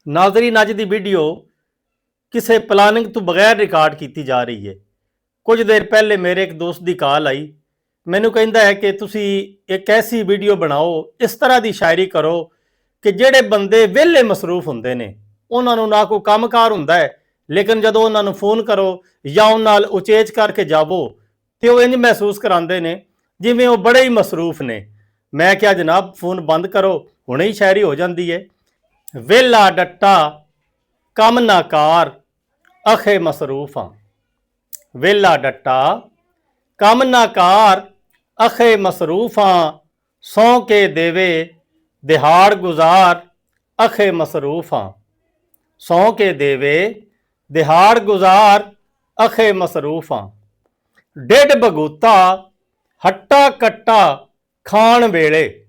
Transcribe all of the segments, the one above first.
ਨਾਜ਼ਰੀਨ, ਅੱਜ ਦੀ ਵੀਡੀਓ ਕਿਸੇ ਪਲਾਨਿੰਗ ਤੋਂ ਬਗੈਰ ਰਿਕਾਰਡ ਕੀਤੀ ਜਾ ਰਹੀ ਹੈ। ਕੁਝ ਦੇਰ ਪਹਿਲੇ ਮੇਰੇ ਇੱਕ ਦੋਸਤ ਦੀ ਕਾਲ ਆਈ। ਮੈਨੂੰ ਕਹਿੰਦਾ ਹੈ ਕਿ ਤੁਸੀਂ ਇੱਕ ਐਸੀ ਵੀਡੀਓ ਬਣਾਓ, ਇਸ ਤਰ੍ਹਾਂ ਦੀ ਸ਼ਾਇਰੀ ਕਰੋ ਕਿ ਜਿਹੜੇ ਬੰਦੇ ਵਿਹਲੇ ਮਸਰੂਫ ਹੁੰਦੇ ਨੇ, ਉਹਨਾਂ ਨੂੰ ਨਾ ਕੋਈ ਕੰਮਕਾਰ ਹੁੰਦਾ ਹੈ, ਲੇਕਿਨ ਜਦੋਂ ਉਹਨਾਂ ਨੂੰ ਫੋਨ ਕਰੋ ਜਾਂ ਉਹਨਾਂ ਨਾਲ ਉਚੇਚ ਕਰਕੇ ਜਾਵੋ ਤੇ ਉਹ ਇੰਜ ਮਹਿਸੂਸ ਕਰਾਉਂਦੇ ਨੇ ਜਿਵੇਂ ਉਹ ਬੜੇ ਹੀ ਮਸਰੂਫ ਨੇ। ਮੈਂ ਕਿਹਾ ਜਨਾਬ ਫੋਨ ਬੰਦ ਕਰੋ, ਹੁਣੇ ਹੀ ਸ਼ਾਇਰੀ ਹੋ ਜਾਂਦੀ ਹੈ। ਵਿਹਲਾ ਡੱਟਾ ਕੰਮ ਨਾ ਕਾਰ ਅਖੇ ਮਸਰੂਫ ਹਾਂ। ਵਿਹਲਾ ਡੱਟਾ ਕੰਮ ਨਾ ਕਾਰ ਅਖੇ ਮਸਰੂਫ ਹਾਂ। ਸੌਂ ਕੇ ਦੇਵੇ ਦਿਹਾੜ ਗੁਜ਼ਾਰ ਅਖੇ ਮਸਰੂਫ ਹਾਂ। ਸੌਂ ਕੇ ਦੇਵੇ ਦਿਹਾੜ ਗੁਜ਼ਾਰ ਅਖੇ ਮਸਰੂਫ ਹਾਂ। ਡਿੱਢ ਬਗੂਤਾ ਹੱਟਾ ਕੱਟਾ ਖਾਣ ਵੇਲੇ।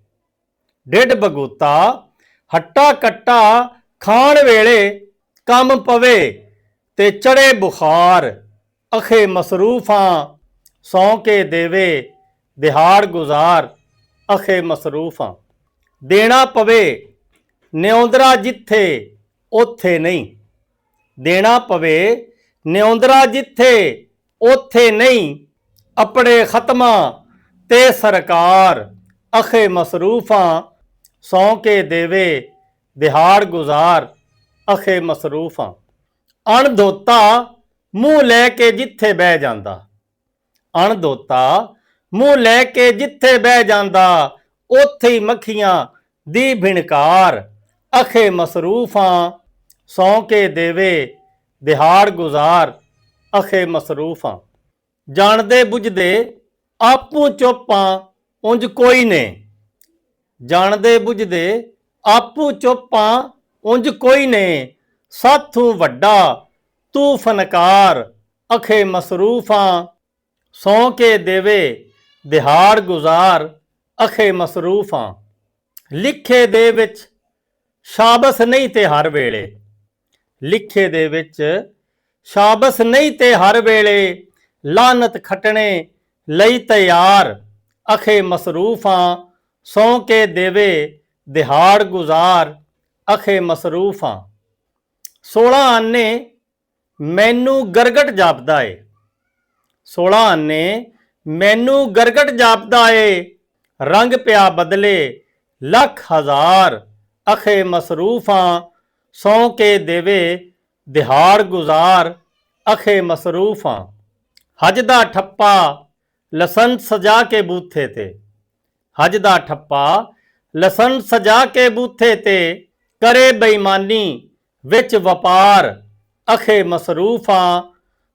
ਡਿੱਢ ਬਗੂਤਾ ਹੱਟਾ ਕੱਟਾ ਖਾਣ ਵੇਲੇ ਕੰਮ ਪਵੇ ਤੇ ਚੜੇ ਬੁਖਾਰ ਅਖੇ ਮਸਰੂਫ ਹਾਂ। ਸੌਂ ਕੇ ਦੇਵੇ ਦਿਹਾੜ ਗੁਜ਼ਾਰ ਅਖੇ ਮਸਰੂਫ ਹਾਂ। ਦੇਣਾ ਪਵੇ ਨਿਉਂਦਰਾ ਜਿੱਥੇ ਉੱਥੇ ਨਹੀਂ। ਦੇਣਾ ਪਵੇ ਨਿਉਂਦਰਾ ਜਿੱਥੇ ਉੱਥੇ ਨਹੀਂ। ਆਪਣੇ ਖਤਮਾਂ ਤੇ ਸਰਕਾਰ ਅਖੇ ਮਸਰੂਫ ਹਾਂ। ਸੌਂ ਕੇ ਦੇਵੇ ਦਿਹਾੜ ਗੁਜ਼ਾਰ ਅਖੇ ਮਸਰੂਫ ਹਾਂ। ਅਣਧੋਤਾ ਮੂੰਹ ਲੈ ਕੇ ਜਿੱਥੇ ਬਹਿ ਜਾਂਦਾ। ਅਣਧੋਤਾ ਮੂੰਹ ਲੈ ਕੇ ਜਿੱਥੇ ਬਹਿ ਜਾਂਦਾ, ਉੱਥੇ ਹੀ ਮੱਖੀਆਂ ਦੀ ਭਿਣਕਾਰ ਅਖੇ ਮਸਰੂਫ ਹਾਂ। ਸੌਂ ਕੇ ਦੇਵੇ ਦਿਹਾੜ ਗੁਜ਼ਾਰ ਅਖੇ ਮਸਰੂਫ ਹਾਂ। ਜਾਣਦੇ ਬੁੱਝਦੇ ਆਪੂ ਚੁੱਪਾਂ ਉਂਝ ਕੋਈ ਨੇ। ਜਾਣਦੇ ਬੁੱਝਦੇ ਆਪੂ ਚੁੱਪਾਂ ਉਂਝ ਕੋਈ ਨੇ। ਸਾਥੋਂ ਵੱਡਾ ਤੂੰ ਫਨਕਾਰ ਅਖੇ ਮਸਰੂਫ ਹਾਂ। ਸੌਂ ਕੇ ਦੇਵੇ ਦਿਹਾੜ ਗੁਜ਼ਾਰ ਅਖੇ ਮਸਰੂਫ ਹਾਂ। ਲਿਖੇ ਦੇ ਵਿੱਚ ਸ਼ਾਬਸ ਨਹੀਂ ਤੇ ਹਰ ਵੇਲੇ। ਲਿਖੇ ਦੇ ਵਿੱਚ ਸ਼ਾਬਸ ਨਹੀਂ ਤੇ ਹਰ ਵੇਲੇ। ਲਾਨਤ ਖੱਟਣੇ ਲਈ ਤਿਆਰ ਅਖੇ ਮਸਰੂਫ ਹਾਂ। ਸੌਂ ਕੇ ਦੇਵੇ ਦਿਹਾੜ ਗੁਜ਼ਾਰ ਅਖੇ ਮਸਰੂਫ ਹਾਂ। 16 ਆਨੇ ਮੈਨੂੰ ਗਰਗਟ ਜਾਪਦਾ ਏ। 16 ਆਨੇ ਮੈਨੂੰ ਗਰਗਟ ਜਾਪਦਾ ਏ। ਰੰਗ ਪਿਆ ਬਦਲੇ ਲੱਖ ਹਜ਼ਾਰ ਅਖੇ ਮਸਰੂਫ ਹਾਂ। ਸੌਂ ਕੇ ਦੇਵੇ ਦਿਹਾੜ ਗੁਜ਼ਾਰ ਅਖੇ ਮਸਰੂਫ ਹਾਂ। ਹਜ ਦਾ ਠੱਪਾ ਲਸਨ ਸਜਾ ਕੇ ਬੂਥੇ ਤੇ। ਹਜ ਦਾ ਠੱਪਾ ਲਸਨ ਸਜਾ ਕੇ ਬੂਥੇ ਤੇ। ਕਰੇ ਬੇਈਮਾਨੀ ਵਿੱਚ ਵਪਾਰ ਅਖੇ ਮਸਰੂਫ ਹਾਂ।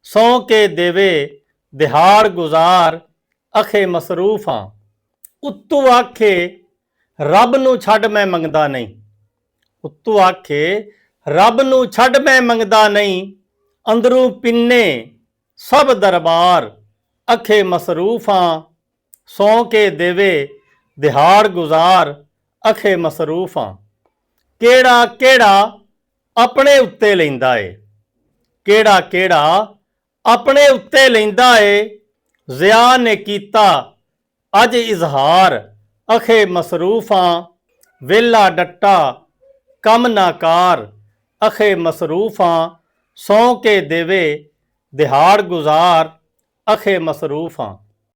ਸੌਂ ਕੇ ਦੇਵੇ ਦਿਹਾੜ ਗੁਜ਼ਾਰ ਅਖੇ ਮਸਰੂਫ ਹਾਂ। ਉੱਤੋਂ ਆਖੇ ਰੱਬ ਨੂੰ ਛੱਡ ਮੈਂ ਮੰਗਦਾ ਨਹੀਂ। ਉੱਤੋਂ ਆਖੇ ਰੱਬ ਨੂੰ ਛੱਡ ਮੈਂ ਮੰਗਦਾ ਨਹੀਂ। ਅੰਦਰੋਂ ਪਿੰਨੇ ਸਭ ਦਰਬਾਰ ਅਖੇ ਮਸਰੂਫ ਹਾਂ। ਸੌਂ ਕੇ ਦੇਵੇ ਦਿਹਾੜ ਗੁਜ਼ਾਰ ਅਖੇ ਮਸਰੂਫ ਹਾਂ। ਕਿਹੜਾ ਕਿਹੜਾ ਆਪਣੇ ਉੱਤੇ ਲੈਂਦਾ ਏ। ਕਿਹੜਾ ਕਿਹੜਾ ਆਪਣੇ ਉੱਤੇ ਲੈਂਦਾ ਏ। ਜ਼ਿਆ ਨੇ ਕੀਤਾ ਅੱਜ ਇਜ਼ਹਾਰ ਅਖੇ ਮਸਰੂਫ ਹਾਂ। ਵਿਹਲਾ ਡੱਟਾ ਕੰਮ ਨਾ ਕਾਰ ਅਖੇ ਮਸਰੂਫ ਹਾਂ। ਸੌਂ ਕੇ ਦੇਵੇ ਦਿਹਾੜ ਗੁਜ਼ਾਰ ਅਖੇ ਮਸਰੂਫ ਹਾਂ।